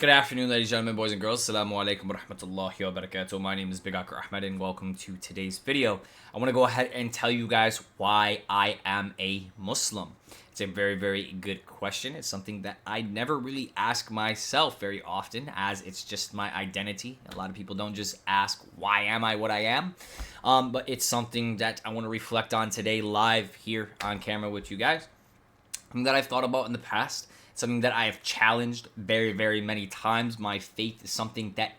Good afternoon, ladies and gentlemen, boys and girls. Assalamu alaikum wa rahmatullahi wa barakatuh. My name is Big Akar Ahmed, and welcome to today's video. I want to go ahead and tell you guys why I am a Muslim. It's a very, very good question. It's something that I never really ask myself very often, as it's just my identity. A lot of people don't just ask, why am I what I am? But it's something that I want to reflect on today live here on camera with you guys. Something that I've thought about in the past. Something that I have challenged very, very many times. My faith is something that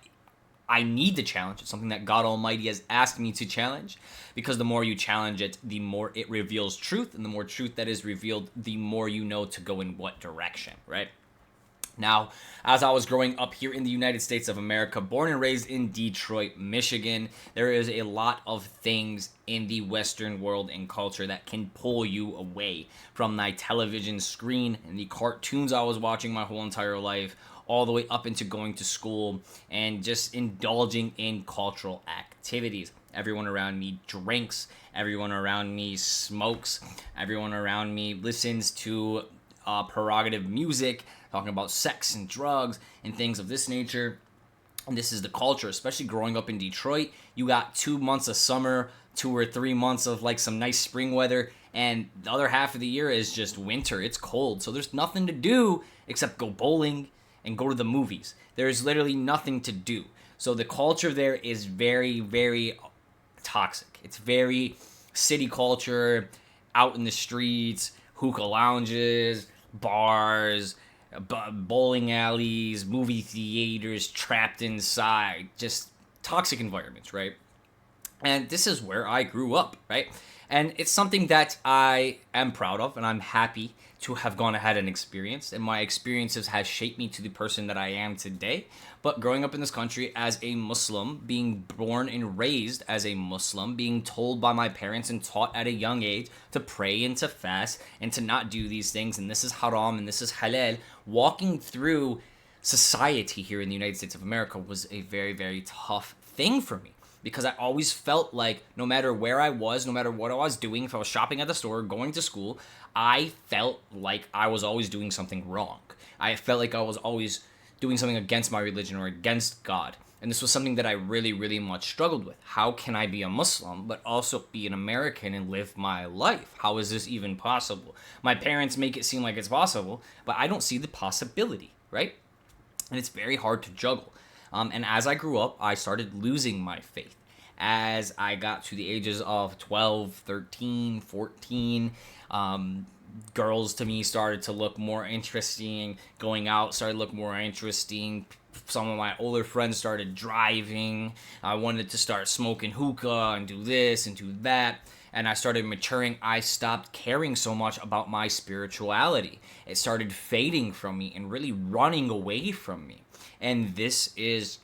I need to challenge. It's something that God Almighty has asked me to challenge, because the more you challenge it, the more it reveals truth, and the more truth that is revealed, the more you know to go in what direction, right? Now, as I was growing up here in the United States of America, born and raised in Detroit, Michigan, there is a lot of things in the Western world and culture that can pull you away from my television screen and the cartoons I was watching my whole entire life, all the way up into going to school and just indulging in cultural activities. Everyone around me drinks, everyone around me smokes, everyone around me listens to prerogative music, talking about sex and drugs and things of this nature. And this is the culture, especially growing up in Detroit. You got 2 months of summer, 2 or 3 months of like some nice spring weather, and the other half of the year is just winter. It's cold, so there's nothing to do except go bowling and go to the movies. There's literally nothing to do. So the culture there is very, very toxic. It's very city culture, out in the streets, hookah lounges, bars, bowling alleys, movie theaters, trapped inside, just toxic environments, right? And this is where I grew up, right? And it's something that I am proud of, and I'm happy to have gone ahead and experienced. And my experiences has shaped me to the person that I am today. But growing up in this country as a Muslim, being born and raised as a Muslim, being told by my parents and taught at a young age to pray and to fast and to not do these things, and this is haram and this is halal, walking through society here in the United States of America was a very, very tough thing for me. Because I always felt like no matter where I was, no matter what I was doing, if I was shopping at the store, going to school, I felt like I was always doing something wrong. I felt like I was always doing something against my religion or against God. And this was something that I really, really much struggled with. How can I be a Muslim but also be an American and live my life? How is this even possible? My parents make it seem like it's possible, but I don't see the possibility, right? And it's very hard to juggle. And as I grew up, I started losing my faith. As I got to the ages of 12, 13, 14, girls to me started to look more interesting. Going out started to look more interesting. Some of my older friends started driving. I wanted to start smoking hookah and do this and do that. And I started maturing. I stopped caring so much about my spirituality. It started fading from me and really running away from me. And this is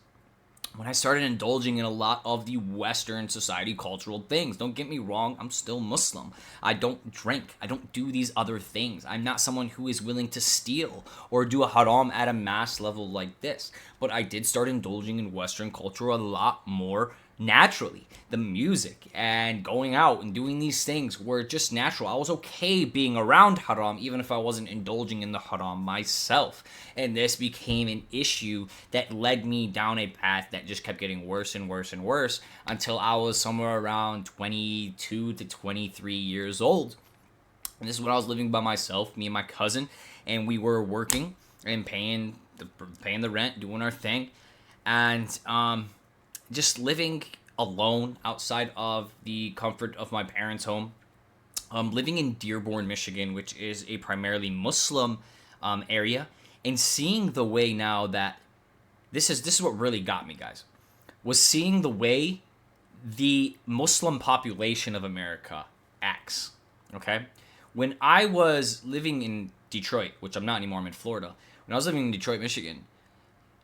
when I started indulging in a lot of the Western society cultural things. Don't get me wrong, I'm still Muslim. I don't drink. I don't do these other things. I'm not someone who is willing to steal or do a haram at a mass level like this. But I did start indulging in Western culture a lot more naturally. The music and going out and doing these things were just natural. I was okay being around haram even if I wasn't indulging in the haram myself. And this became an issue that led me down a path that just kept getting worse and worse and worse until I was somewhere around 22 to 23 years old. And this is when I was living by myself, me and my cousin, and we were working and paying the rent, doing our thing, and just living alone outside of the comfort of my parents' home. Living in Dearborn, Michigan, which is a primarily Muslim area, and seeing the way now that this is what really got me, guys, was seeing the way the Muslim population of America acts. Okay, when I was living in Detroit, which I'm not anymore, I'm in Florida. When I was living in Detroit, Michigan,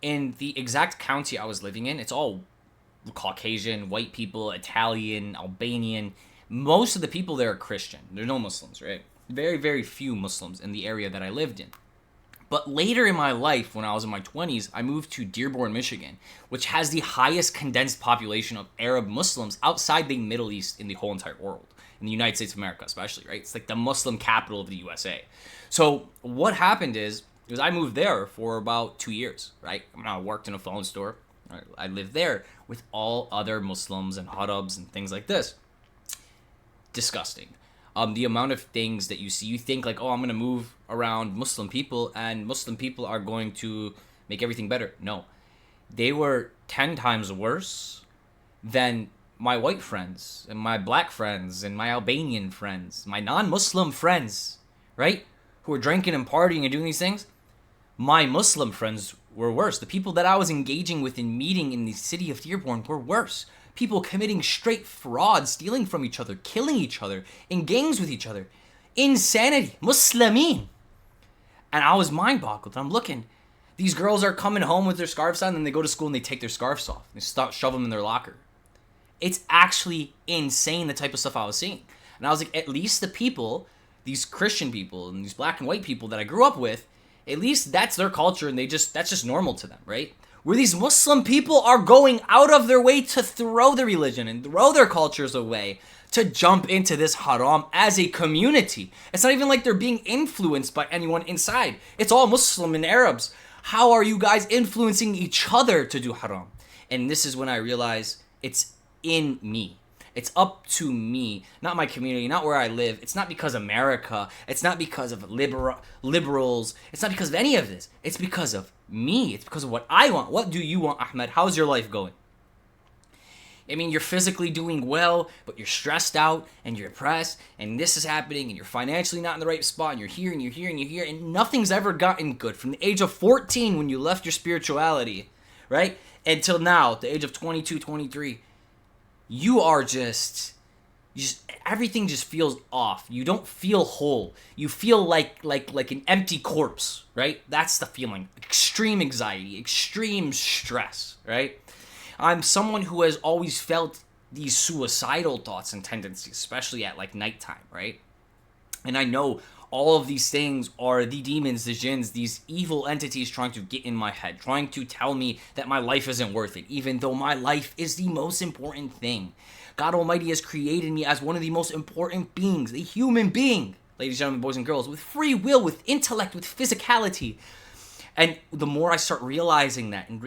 in the exact county I was living in, it's all Caucasian, white people, Italian, Albanian. Most of the people there are Christian. There's no Muslims, right? Very, very few Muslims in the area that I lived in. But later in my life, when I was in my 20s, I moved to Dearborn, Michigan, which has the highest condensed population of Arab Muslims outside the Middle East in the whole entire world. In the United States of America especially, right? It's like the Muslim capital of the USA. So what happened is Because I moved there for about 2 years, right? I mean, I worked in a phone store. Right? I lived there with all other Muslims and Arabs and things like this. Disgusting. The amount of things that you see, you think like, oh, I'm going to move around Muslim people and Muslim people are going to make everything better. No. They were 10 times worse than my white friends and my black friends and my Albanian friends, my non-Muslim friends, right? Who were drinking and partying and doing these things. My Muslim friends were worse. The people that I was engaging with and meeting in the city of Dearborn were worse. People committing straight fraud, stealing from each other, killing each other, in gangs with each other. Insanity. Muslimin. And I was mind-boggled. I'm looking. These girls are coming home with their scarves on, and they go to school and they take their scarves off. They shove them in their locker. It's actually insane, the type of stuff I was seeing. And I was like, at least the people, these Christian people and these black and white people that I grew up with, at least that's their culture, and that's just normal to them, right? Where these Muslim people are going out of their way to throw their religion and throw their cultures away to jump into this haram as a community. It's not even like they're being influenced by anyone inside. It's all Muslim and Arabs. How are you guys influencing each other to do haram? And this is when I realize it's in me. It's up to me, not my community, not where I live. It's not because of America. It's not because of liberals. It's not because of any of this. It's because of me. It's because of what I want. What do you want, Ahmed? How's your life going? I mean, you're physically doing well, but you're stressed out and you're depressed and this is happening and you're financially not in the right spot and you're here and you're here and you're here and nothing's ever gotten good from the age of 14 when you left your spirituality, right? Until now, the age of 22, 23. You are just everything just feels off. You don't feel whole. You feel like an empty corpse, right? That's the feeling. Extreme anxiety, extreme stress, right? I'm someone who has always felt these suicidal thoughts and tendencies, especially at like nighttime, right? And I know all of these things are the demons, the jinns, these evil entities trying to get in my head, trying to tell me that my life isn't worth it, even though my life is the most important thing. God Almighty has created me as one of the most important beings, a human being, ladies and gentlemen, boys and girls, with free will, with intellect, with physicality. And the more I start realizing that and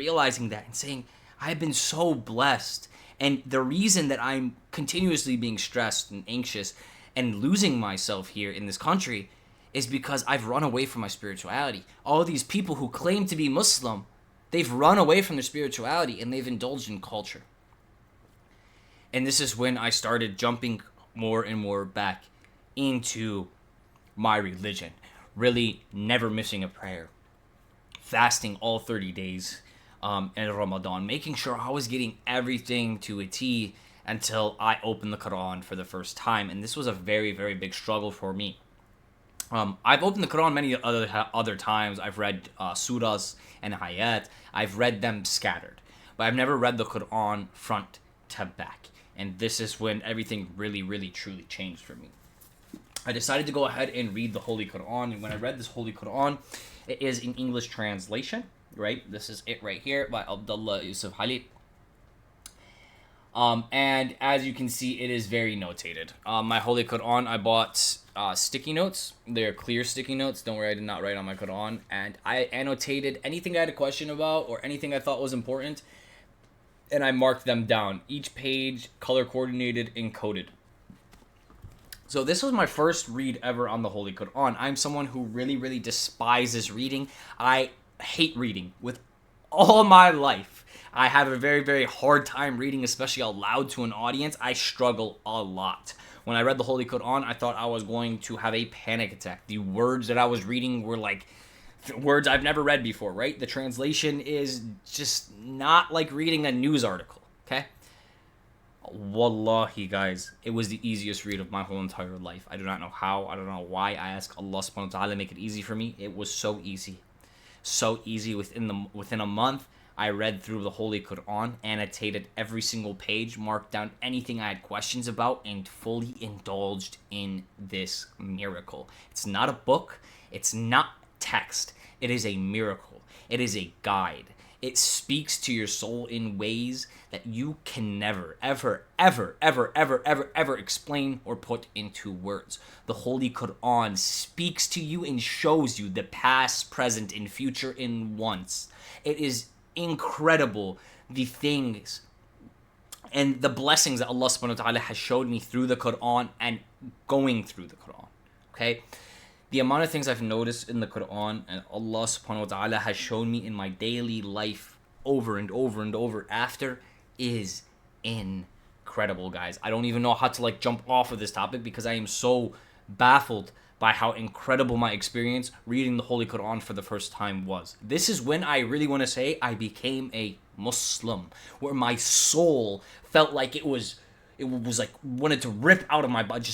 saying, I've been so blessed. And the reason that I'm continuously being stressed and anxious and losing myself here in this country is because I've run away from my spirituality. All these people who claim to be Muslim, they've run away from their spirituality and they've indulged in culture. And this is when I started jumping more and more back into my religion. Really never missing a prayer. Fasting all 30 days in Ramadan. Making sure I was getting everything to a T until I opened the Quran for the first time. And this was a very, very big struggle for me. I've opened the Quran many other times. I've read surahs and ayat. I've read them scattered. But I've never read the Quran front to back. And this is when everything really, really, truly changed for me. I decided to go ahead and read the Holy Quran. And when I read this Holy Quran, it is in English translation, right? This is it right here by Abdullah Yusuf Khalid. And as you can see, it is very notated. My Holy Quran, I bought sticky notes. They're clear sticky notes. Don't worry, I did not write on my Quran. And I annotated anything I had a question about or anything I thought was important. And I marked them down. Each page, color coordinated, encoded. So this was my first read ever on the Holy Quran. I'm someone who really, really despises reading. I hate reading with all my life. I have a very, very hard time reading, especially aloud to an audience. I struggle a lot. When I read the Holy Quran, I thought I was going to have a panic attack. The words that I was reading were like words I've never read before, right? The translation is just not like reading a news article, okay? Wallahi, guys, it was the easiest read of my whole entire life. I do not know how. I don't know why. I ask Allah subhanahu wa ta'ala to make it easy for me. It was so easy. So easy. Within a month, I read through the Holy Quran, annotated every single page, marked down anything I had questions about, and fully indulged in this miracle. It's not a book. It's not text. It is a miracle. It is a guide. It speaks to your soul in ways that you can never, ever, ever, ever, ever, ever, ever explain or put into words. The Holy Quran speaks to you and shows you the past, present, and future in once. It is incredible the things and the blessings that Allah subhanahu wa ta'ala has showed me through the Quran and going through the Quran. Okay? The amount of things I've noticed in the Quran and Allah subhanahu wa ta'ala has shown me in my daily life over and over and over after is incredible, guys. I don't even know how to jump off of this topic because I am so baffled by how incredible my experience reading the Holy Quran for the first time was. This is when I really want to say I became a Muslim, where my soul felt like it was like wanted to rip out of my body.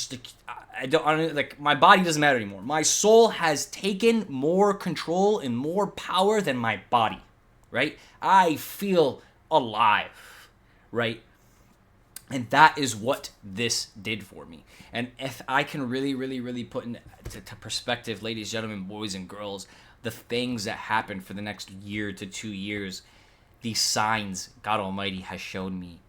I don't my body doesn't matter anymore. My soul has taken more control and more power than my body, right? I feel alive, right? And that is what this did for me. And if I can really, really, really put into perspective, ladies, gentlemen, boys, and girls, the things that happen for the next year to 2 years, the signs God Almighty has shown me,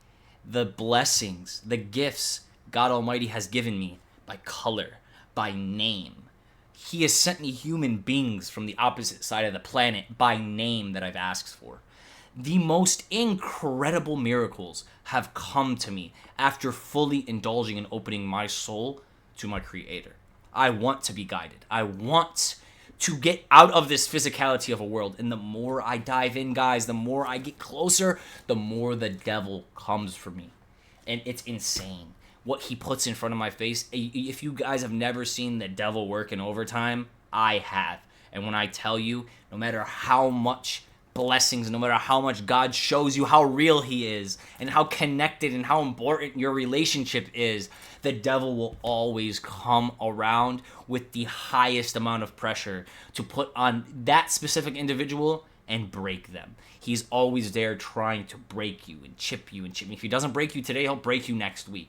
the blessings, the gifts God Almighty has given me by color, by name. He has sent me human beings from the opposite side of the planet by name that I've asked for. The most incredible miracles have come to me after fully indulging and opening my soul to my Creator. I want to be guided. I want to get out of this physicality of a world. And the more I dive in, guys, the more I get closer, the more the devil comes for me. And it's insane what he puts in front of my face. If you guys have never seen the devil work in overtime, I have. And when I tell you, no matter how much blessings, no matter how much God shows you how real he is and how connected and how important your relationship is, the devil will always come around with the highest amount of pressure to put on that specific individual and break them. He's always there trying to break you and chip you and chip you. If he doesn't break you today, he'll break you next week.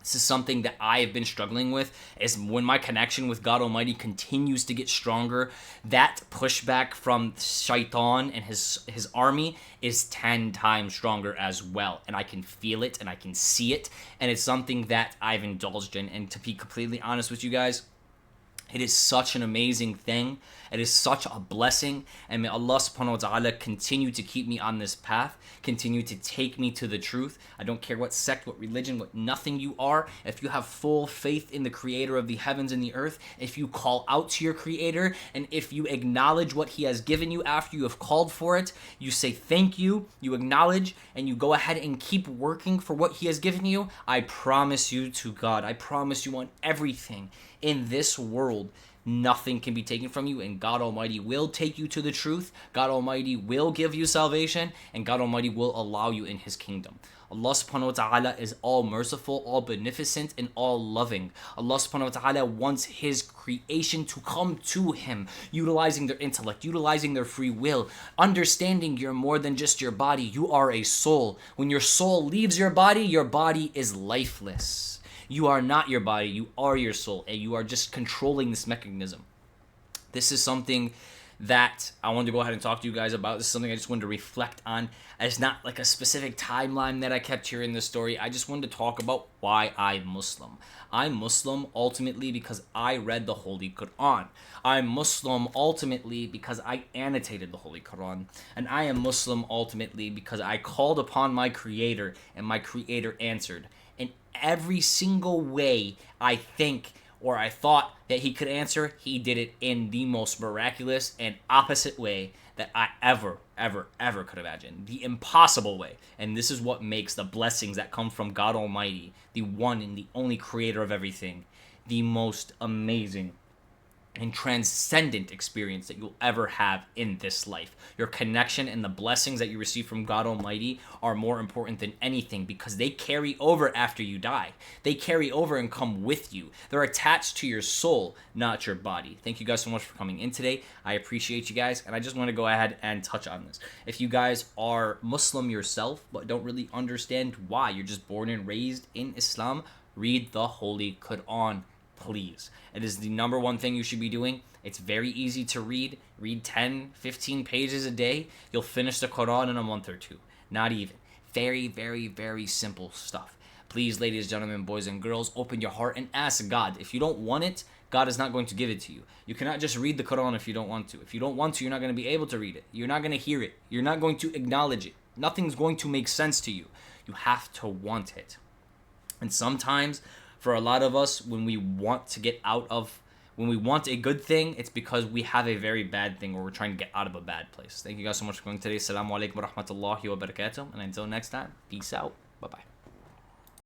This is something that I have been struggling with, is when my connection with God Almighty continues to get stronger, that pushback from Shaitan and his army is 10 times stronger as well. And I can feel it and I can see it. And it's something that I've indulged in. And to be completely honest with you guys, it is such an amazing thing. It is such a blessing. And may Allah subhanahu wa ta'ala continue to keep me on this path. Continue to take me to the truth. I don't care what sect, what religion, what nothing you are. If you have full faith in the Creator of the heavens and the earth, if you call out to your Creator, and if you acknowledge what He has given you after you have called for it, you say thank you, you acknowledge, and you go ahead and keep working for what He has given you, I promise you to God, I promise you on everything in this world, nothing can be taken from you, and God Almighty will take you to the truth. God Almighty will give you salvation, and God Almighty will allow you in His kingdom. Allah subhanahu wa ta'ala is all merciful, all beneficent, and all loving. Allah subhanahu wa ta'ala wants His creation to come to Him, utilizing their intellect, utilizing their free will, understanding you're more than just your body. You are a soul. When your soul leaves your body is lifeless. You are not your body, you are your soul, and you are just controlling this mechanism. This is something that I wanted to go ahead and talk to you guys about. This is something I just wanted to reflect on. It's not like a specific timeline that I kept hearing this story. I just wanted to talk about why I'm Muslim. I'm Muslim ultimately because I read the Holy Quran. I'm Muslim ultimately because I annotated the Holy Quran. And I am Muslim ultimately because I called upon my Creator and my Creator answered. In every single way I think or I thought that He could answer, He did it in the most miraculous and opposite way that I ever could imagine. The impossible way. And this is what makes the blessings that come from God Almighty, the one and the only Creator of everything, the most amazing and transcendent experience that you'll ever have in this life. Your connection and the blessings that you receive from God Almighty are more important than anything because they carry over after you die. They carry over and come with you. They're attached to your soul, not your body. Thank you guys so much for coming in today. I appreciate you guys, and I just want to go ahead and touch on this. If you guys are Muslim yourself but don't really understand why, you're just born and raised in Islam, read the Holy Quran. Please. It is the number one thing you should be doing. It's very easy to read. Read 10, 15 pages a day. You'll finish the Quran in a month or two. Not even. Very, very, very simple stuff. Please, ladies, gentlemen, boys, and girls, open your heart and ask God. If you don't want it, God is not going to give it to you. You cannot just read the Quran if you don't want to. If you don't want to, you're not going to be able to read it. You're not going to hear it. You're not going to acknowledge it. Nothing's going to make sense to you. You have to want it. And sometimes, for a lot of us, when we want a good thing, it's because we have a very bad thing or we're trying to get out of a bad place. Thank you guys so much for going today. Assalamu alaikum wa rahmatullahi wa barakatuh. And until next time, peace out. Bye-bye.